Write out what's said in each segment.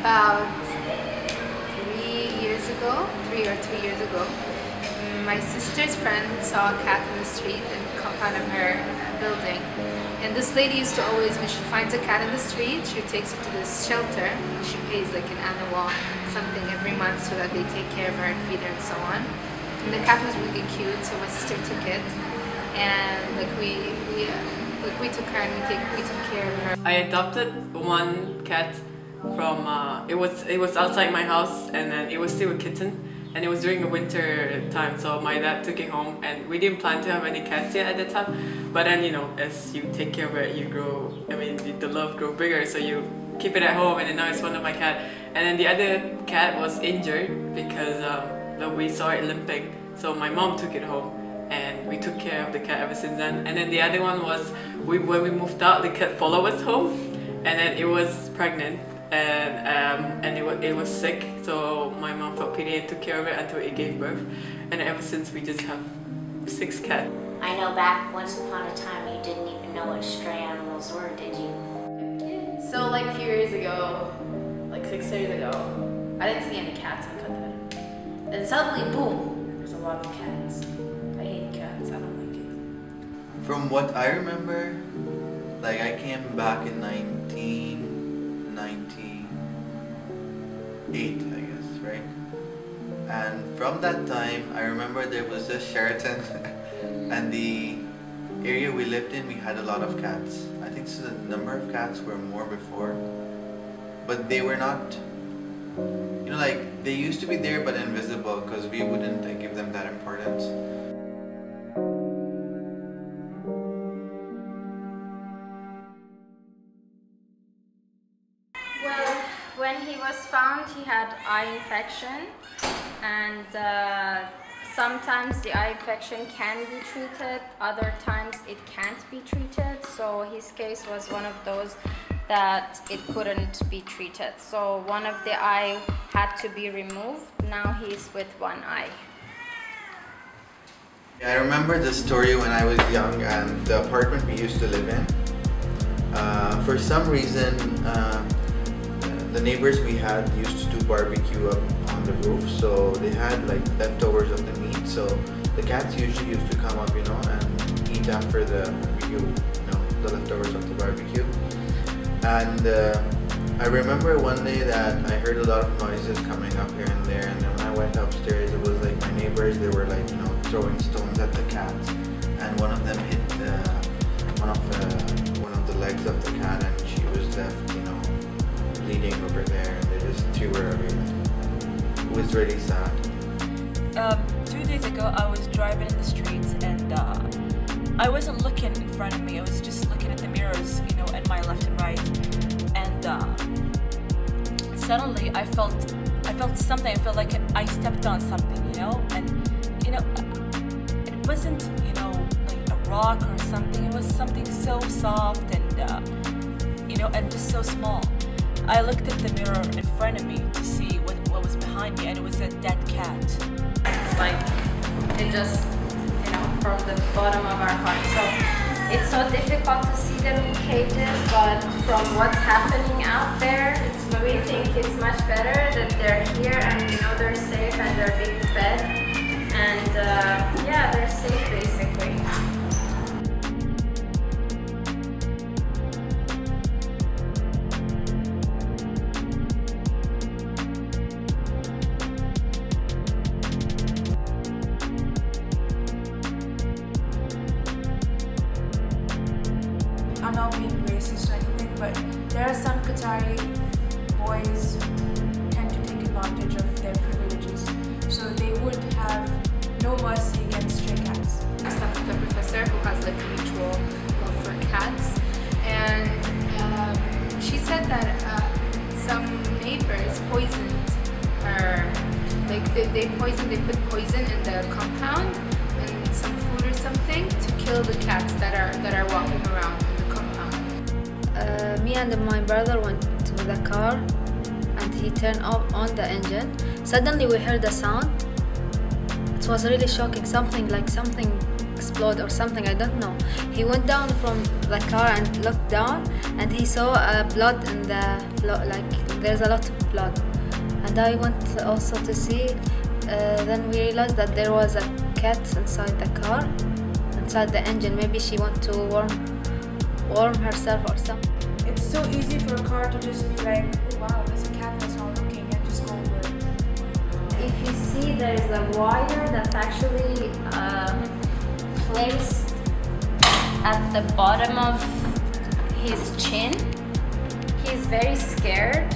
About 3 or 2 years ago, my sister's friend saw a cat in the street in the compound of her building. And this lady used to always, when she finds a cat in the street, she takes it to this shelter. She pays like an annual something every month so that they take care of her and feed her and so on. And the cat was really cute, so my sister took it. And like we took her and we took care of her. I adopted one cat from it was outside my house, and then it was still a kitten, and it was during the winter time, so my dad took it home, and we didn't plan to have any cats yet at the time. But then, you know, as you take care of it, you grow, I mean, the love grows bigger, so you keep it at home, and then now it's one of my cat. And then the other cat was injured because we saw it limping, so my mom took it home, and we took care of the cat ever since then. And then the other one was, when we moved out, the cat followed us home, and then it was pregnant, and it was sick, so my mom felt pity and took care of it until it gave birth. And ever since, we just have 6 cats. I know back once upon a time you didn't even know what stray animals were, did you? So like a few years ago, like 6 years ago, I didn't see any cats in Qatar. Then suddenly, boom, there's a lot of cats. I hate cats, I don't like it. From what I remember, like I came back in 1998, I guess, right? And from that time, I remember there was a Sheraton and the area we lived in, we had a lot of cats. I think so the number of cats were more before, but they were not, you know, like they used to be there but invisible because we wouldn't give them that importance. Well, when he was found, he had eye infection, and sometimes the eye infection can be treated, other times it can't be treated. So his case was one of those that it couldn't be treated. So one of the eye had to be removed. Now he's with one eye. I remember the story when I was young and the apartment we used to live in. For some reason, the neighbors we had used to do barbecue up on the roof, so they had like leftovers of the meat. So the cats usually used to come up, you know, and eat after the barbecue, you know, the leftovers of the barbecue. And I remember one day that I heard a lot of noises coming up here and there, and then when I went upstairs, it was like my neighbors, they were like, you know, throwing stones at the cats, and one of them hit one of the legs of the cat, and she was left, you know, bleeding over there, and they just threw her away. It was really sad. 2 days ago, I was driving in the streets, and I wasn't looking in front of me. I was just looking at the mirrors, you know, at my left and right. And suddenly, I felt something. I felt like I stepped on something, you know. And you know, it wasn't, you know, like a rock or something. It was something so soft and you know, and just so small. I looked at the mirror in front of me to see what was behind me, and it was a dead cat. It's like, it just, you know, from the bottom of our heart. So it's so difficult to see them in cages, but from what's happening out there, we think it's much better that they're here and, you know, they're safe and they're being fed. And yeah, they're safe basically. I'm not being racist or anything, but there are some Qatari boys who tend to take advantage of their privileges. So they would have no mercy against stray cats. The professor who has like a mutual love for cats, and she said that some neighbors poisoned her, like they put poison in the compound and some food or something to kill the cats that are walking around in the compound. Me and my brother went to the car and he turned on the engine. Suddenly we heard a sound. It was really shocking, something explode or something, I don't know. He went down from the car and looked down, and he saw blood in the there's a lot of blood. And I went also to see, then we realized that there was a cat inside the car, inside the engine. Maybe she wanted to warm herself or something. It's so easy for a car to just be like, oh wow, there's a cat that's not looking, and just go over it. If you see, there's a wire that's actually placed at the bottom of his chin. He's very scared.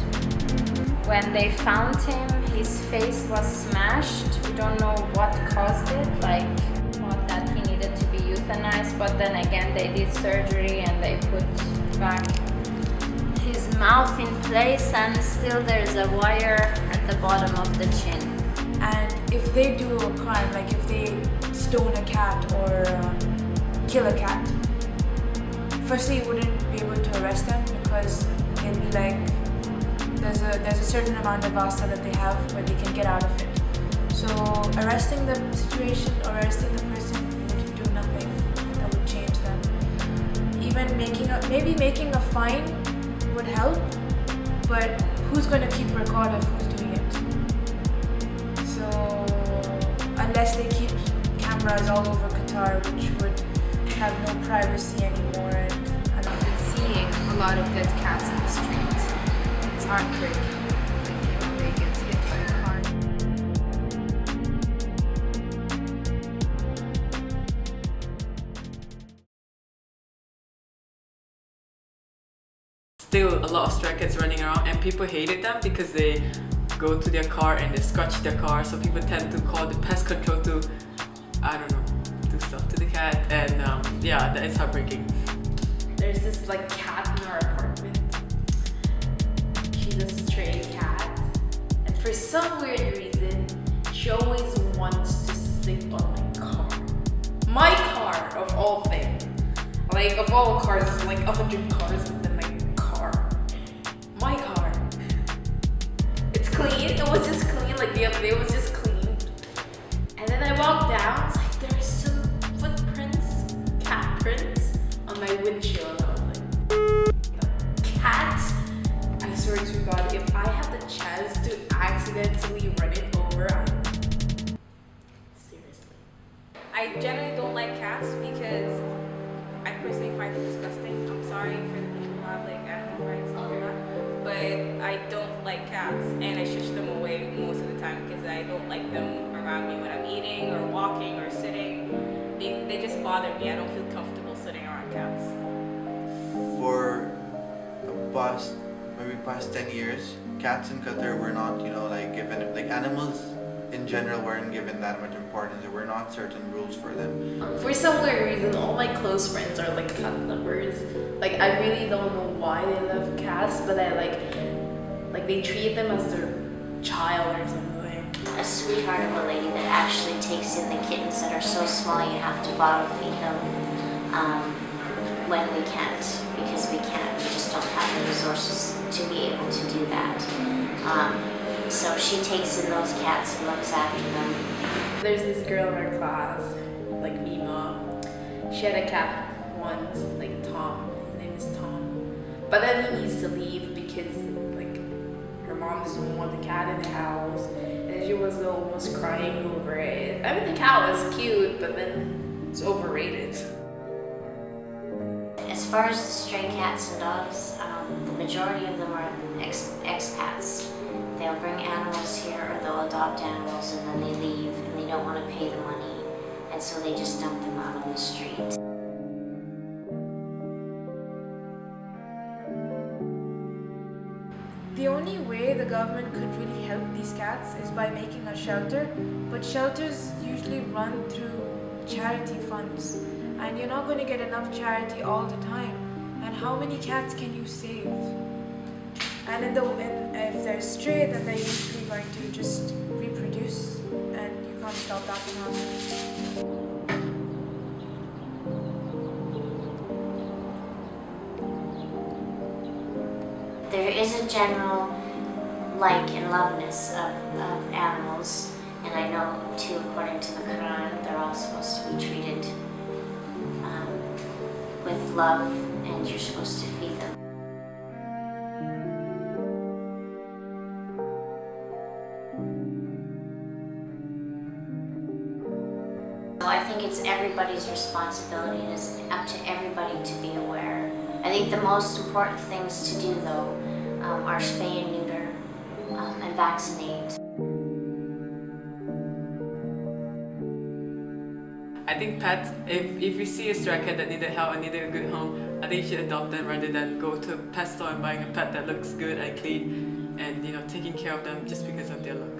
When they found him, his face was smashed. We don't know what caused it, like thought that he needed to be euthanized, but then again they did surgery and they put back his mouth in place, and still there's a wire at the bottom of the chin. And if they do a crime, like if they stone a cat or kill a cat, firstly you wouldn't be able to arrest them because they'd be like, there's a certain amount of vasta that they have where they can get out of it. So arresting the situation or arresting the person would do nothing that would change them. Even maybe making a fine would help, but who's going to keep record of who's doing it? So unless they keep cameras all over Qatar, which would have no privacy anymore, and I've been seeing a lot of dead cats in the streets. It's heartbreaking. Like, they get hit by a car. Still a lot of stray cats running around, and people hated them because they go to their car and they scratch their car, so people tend to call the pest control to, I don't know, do stuff to the cat, and yeah, that is heartbreaking. There's this like cat in our apartment. She's a stray cat, and for some weird reason, she always wants to sleep on my car. My car, of all things. Like, of all cars, there's like 100 cars within my car. My car. It's clean. It was just clean. Like the other day, it was just clean. And then I walked down. It's like there's some footprints, cat prints, on my windshield. I was like, cat. I swear to God, if I have the chance to accidentally run it over, seriously. I generally don't like cats because I personally find it disgusting. I'm sorry for the people who have like animal rights and all that, but I don't like cats, and I shush them away most of the time because I don't like them around me when I'm eating or walking or sitting. They just bother me. I don't feel comfortable sitting around cats. For the past 10 years, cats in Qatar were not, like given, like animals in general weren't given that much importance. There were not certain rules for them. For some weird reason, all my close friends are like cat lovers. Like, I really don't know why they love cats, but I like they treat them as their child or something. A sweetheart of a lady that actually takes in the kittens that are so small you have to bottle feed them when we can't, because we just don't have the resources to be able to do that. So she takes in those cats and looks after them. There's this girl in our class, like Mima. She had a cat once, like Tom. His name is Tom. But then he needs to leave because like her mom doesn't want the cat in the house, and she was almost crying over it. I mean, the cat was cute, but then it's overrated. As far as the stray cats and dogs, the majority of them are expats. They'll bring animals here or they'll adopt animals and then they leave and they don't want to pay the money, and so they just dump them out on the street. The only way the government could really help these cats is by making a shelter, but shelters usually run through charity funds, and you're not going to get enough charity all the time. And how many cats can you save? And if they're stray, then they're usually going to just reproduce, and you can't stop that from happening. There is a general like and loveness of animals, and I know too, according to the Quran, they're all supposed to be treated with love, and you're supposed to feed them. think it's everybody's responsibility. It is up to everybody to be aware. I think the most important things to do, though, are spay and neuter and vaccinate. I think pets, if you see a stray cat that needed help and needed a good home, I think you should adopt them rather than go to a pet store and buying a pet that looks good and clean and taking care of them just because of their look.